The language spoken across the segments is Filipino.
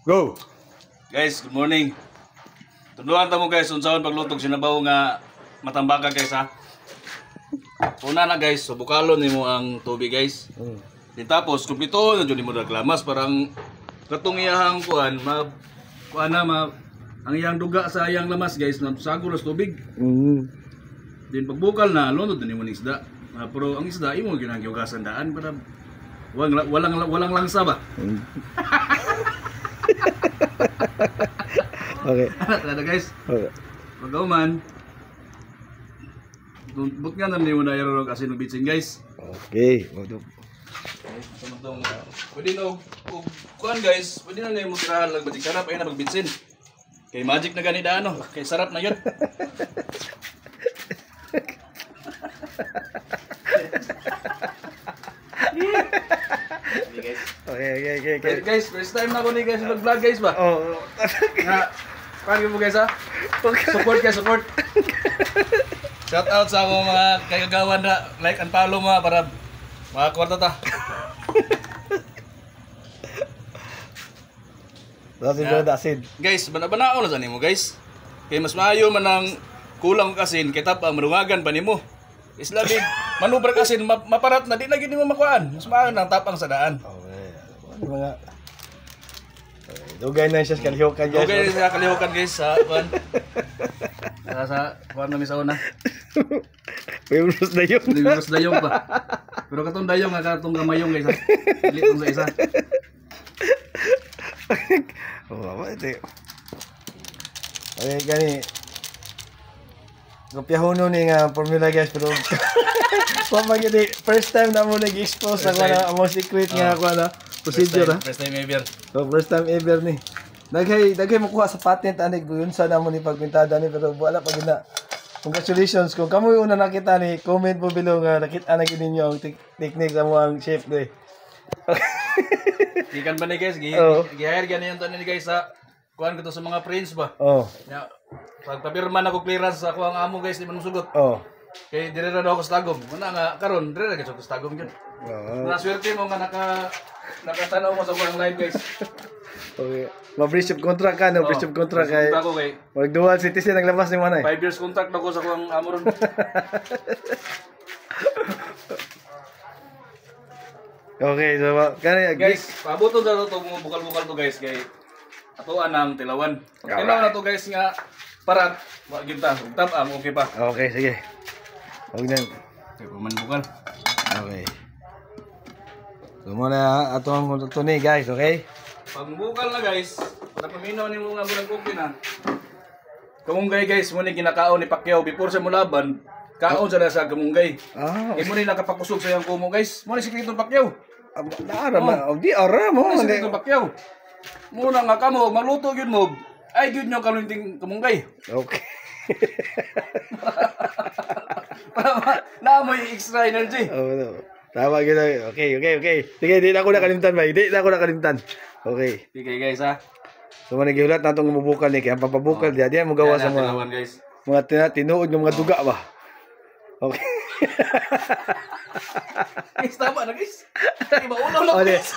Go! Guys, good morning. Tunduan ta mo guys, unsaon paglutog sinabaw nga matambaka guys ha. Una na guys, subukalon nimo ang tubig guys. Di tapos kumpleto na jud nimo daglamas parang katong iyahang kuan ang iyang duga sa iyang lamas guys na sagol sa tubig. Din pagbukal na lunod nimo ning isda. Pero ang isda imo ginaghugasan daan para walang langsa ba. Okay. Ano guys? Okay. Magauman. But nga naman yung nayaro kasi nabitsin guys. Okay. Pwede na kuhan guys. Pwede na yung tirahan lang. Batik sarap ayun na magbitsin. Kay magic na ganida ano. Kay sarap na yun. Okay. Guys, first time na ako ni guys nag-vlog guys ba? Oh. Nga, paano mo guys ha? Support. Shout out sa akong mga kagagawan na like and follow mo para makakuha ta. Dasin. Guys, banabanao na sa nimo guys. Kay mas maayo man ang kulang kasin kay tap ang marungagan pa nimo. Islabig manubra kasin maparat na di na gid mo makuan. Mas maayo nang tapang sa daan. Mga dugay na siya kalihokan guys. Okay, sa kalihokan guys sa kuan. Sa kuan na misaw na. Virus na yun. Virus dayong pa. Pero katong dayong nga katong gamayong guys. Dili tong sa isa. Oh, apa ito? Okay, gani. Kopyahono ni nga formula guys pero pamagini first time na mo nag-expose sa kuan mo secret nga kuan procedure ha. First time ever. So first time ever ni. Daghay makuha sa patent ani yun sa namo ni pagpintada ni pero wala pa gina. Congratulations kung kamo yung una nakita ni comment mo below nga nakita na gid ninyo ang technique sa mo ang chef ni. Ikan ba ni guys? Gihire gani yung tanin ni guys sa kuan ko to sa mga friends ba. Oh. Ya, pagpapirma na ko clearance sa ako ang amo guys di man sugot. Oh. Kay dire na ako sa tagom. Una nga karon dire na ko sa tagom gyud. Naswerte mo nga nakatanaw mo sa kuang live guys. Okay. Ma-breach of contract ka, no? Breach of contract kay. Mag-dual citizen naglabas ni Manay. 5 years contract na ko sa kuang amo ron. Okay, so guys, pabuton sa to bukal-bukal to guys kay atuan ang tilawan. Tilawan na to guys nga parat, wa gyud ta. Tab ang okay pa. Okay, sige. Huwag na. Okay, paman bukal. Okay. So muna atong tuni guys, okay? Pag bukal na guys, para paminaw ni mo nga murag okay na. Kamunggay guys, mo ni kinakaon ni Pacquiao before sa mulaban, kaon sa sa kamunggay. Imo ni nakapakusog sa yang kumo guys. Mo ni sikreto Pacquiao. Naara man, di ara mo. Sikreto Pacquiao. Muna nga kamo magluto gyud mo. Ay gyud nyo kalunting kamunggay. Okay. Na mo extra energy. Oh, no. Tama gid. Okay. Sige, di na ako nakalimtan ba? Di na ako nakalimtan. Okay. Sige guys ha. So man gihulat natong mabukal ni kay ang papabukal di mo gawa sa mga tinuod ng mga duga ba. Okay. Guys, tama na guys. Di ba ulo lang guys.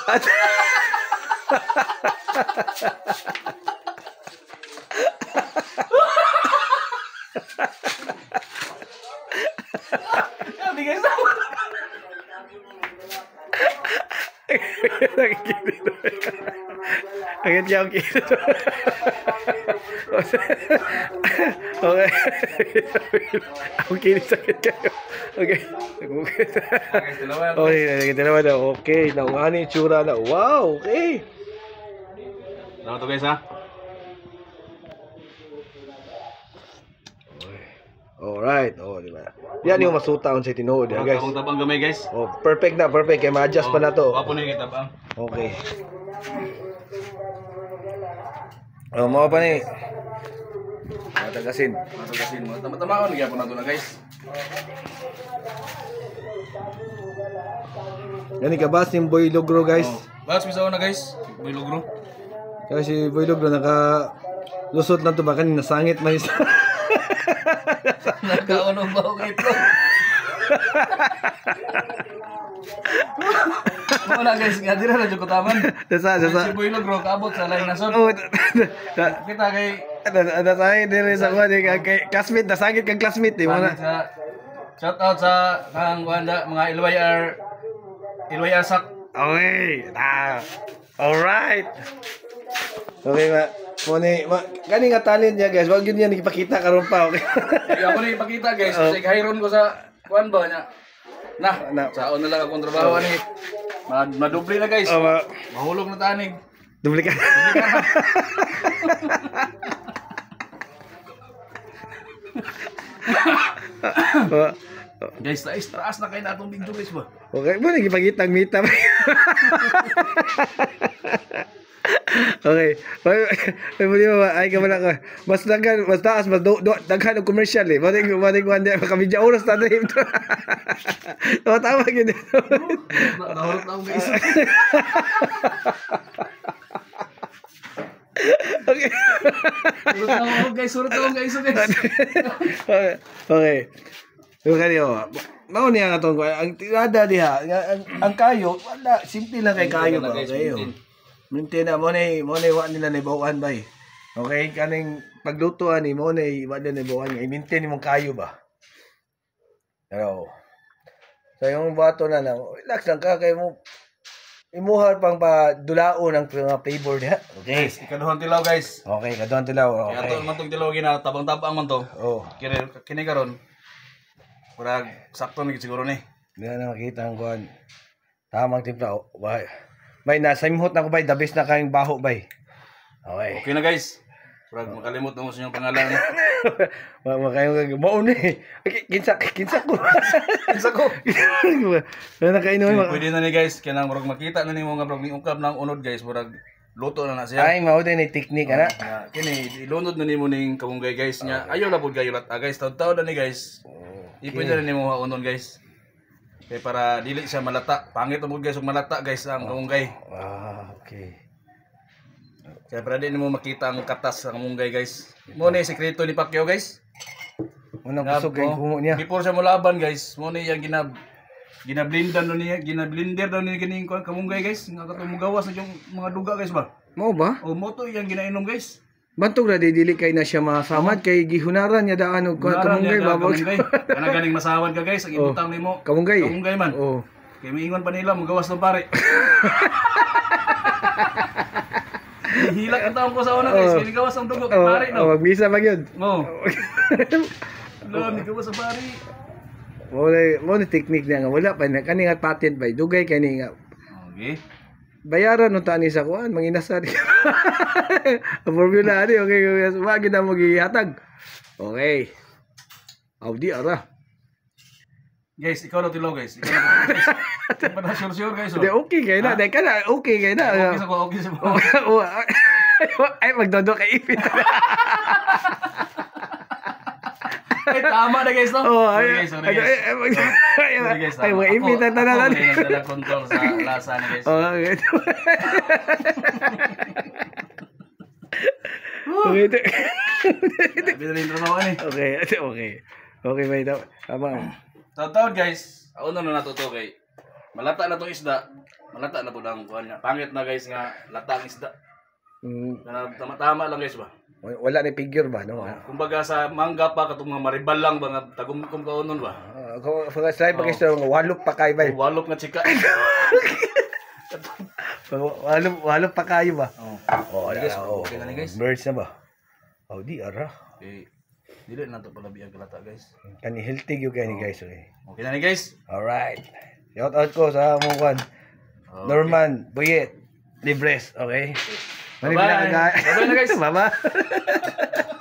Di guys tama. Agad niya ang kito. Okay. Ang kinis sakit kayo. Okay. Okay, dalawa na. Okay, naungani tsura na. Wow, okay. Tama to guys ha. Alright. Oh, di ba? Yan yung masutaon sa tinuod, guys. Tabang gamay guys. Oh, perfect na, perfect. Kaya ma-adjust pa na to. Wapo na yung tabang. Okay. Oh, mga pa ni. Matagasin. Tama-tamaon gyapon na to na guys. Gani ka ba si Boy Logro guys? Bas misaw na guys. Boy Logro. Kasi Boy Logro naka lusot na to ba kanina sangit man isa. Nagkaon og baong ito. Wala guys, nga dira na jud ko taman. Dasa. Si Boy Logro kaabot sa lain nasod. Oh, Kita kay dasay dire sa kuan kay classmate, nasagit kang classmate di mo na. Shout out sa mga LYR sak. Okay. Alright. Okay, kani nga talent niya guys, wag yun yan ipakita karon pa, okay? Kaya ako na ipakita guys, kasi hayron ko sa kuan ba niya. Saon na lang akong trabaho ani. Madubli na guys. Mahulog na tanig. Dubli ka. Guys, taas na kayo na itong video guys ba? Okay, mo nagipakita ang mita. Okay. Ay mo ba ay ka ko. Mas daghan, mas taas, mas daghan ang commercial eh. Mating kuan di makamidya oras ta dito. Tama gyud. Nahulog na ako guys. Okay. Surut ako guys. Okay. Yung kanyo, mao niya nga itong ang tirada diha, ang kayo, wala, simple lang kay kayo ba? Kayo. Minti na, mo na wa nila naibawan ba eh. Okay, kaning paglutuan ni mo na wa nila naibawan, i-maintain mong kayo ba? Pero, so yung bato na lang, relax lang ka, kayo mo, imuhar pang padulaon ang mga flavor niya. Okay. Ikaduhang tilaw guys. Okay, kaduhang tilaw. Kaya Okay. ito man itong tilaw gina, tabang-tabang man to. Oh. Kini karon. Murag sakto ni siguro ni. Hindi na makita ang kuhan. Tamang timpla. Bay. Bay, nasa imhot na ko bay. The best na kayong baho bay. Okay. Okay na guys. Murag makalimot na mo sa inyong pangalan. Makayong mauna eh. Kinsa ko. Kinsa ko. Nakainom. Pwede na ni guys. Kaya nang murag makita na ni mo nga murag ni ungkab ng unod guys. Murag luto na siya. Ay, mao din ni technique ana. Kini ilunod na nimo ning kamunggay guys nya. Ayaw na pud kayo lat guys. Taw-taw na ni guys. Ipwede na nimo unon guys. Kaya para dili siya malata. Pangit mo guys ug malata guys ang kamunggay. Okay. Kaya para di nimo makita ang katas sa kamunggay guys. Mo ni sekreto ni Pacquiao guys. Unang kusog kay kumo niya. Before siya mo laban guys, mo ni yang ginablender no niya, ginablender daw ni kining kamunggay guys. Nga katong gawas na yung mga duga guys ba. Mao ba? O mo to yang ginainom guys. Bantog na dili kay na siya masamad kay gihunaran niya daan og kamunggay babog. Kana ganing masawad ka guys, ang ibutang nimo. Kamunggay. Kamunggay man. Oh. Kay miingon pa nila magawas ng pare. Hilak ang taong ko sa una guys, kay gawas ang dugo kay pare no. Oh, magbisa pa gyud. Oo. Lo ni gawas sa pare. Mo na technique niya nga wala pa na kani nga patent bay dugay kani nga. Okay. Bayaran no tani sa kuan manginasad. Ang formula ani okay wag na mo gihatag. Okay. Audi ara. Guys, ikaw na tilaw guys. Ikaw na guys. Di pa na sure guys. Di okay kay na, dai kana okay kay na. Okay sa ko. Ay magdodo kay ipit. Ay, tama na guys no. Ay Sorry guys. Ay mga ipit na tanan. Nagdala control sa lasa ni guys. Okay. Binalin trabaho ni. Okay. Okay, may tama. Taon guys, ako na natuto kay malata na tong isda. Malata na pud ang kuan niya. Pangit na guys nga lata ang isda. Tama-tama lang guys ba. Wala ni figure ba no? Kumbaga sa mangga pa katong mga maribal lang ba nga tagumkum kaunon ba. Kung slide pa kayo walop pa kayo ba? Walop nga chika. Walop pa kayo ba? Oh, guys, okay na ni guys. Merge na ba? Oh, di ara. Okay. Dili na to pala biyang kalata guys. Kani healthy yung kani guys. Okay na ni guys. Alright. Shout out ko sa mukhan. Norman Buyet Libres. Okay? Bye-bye. Bye-bye na guys. Bye-bye.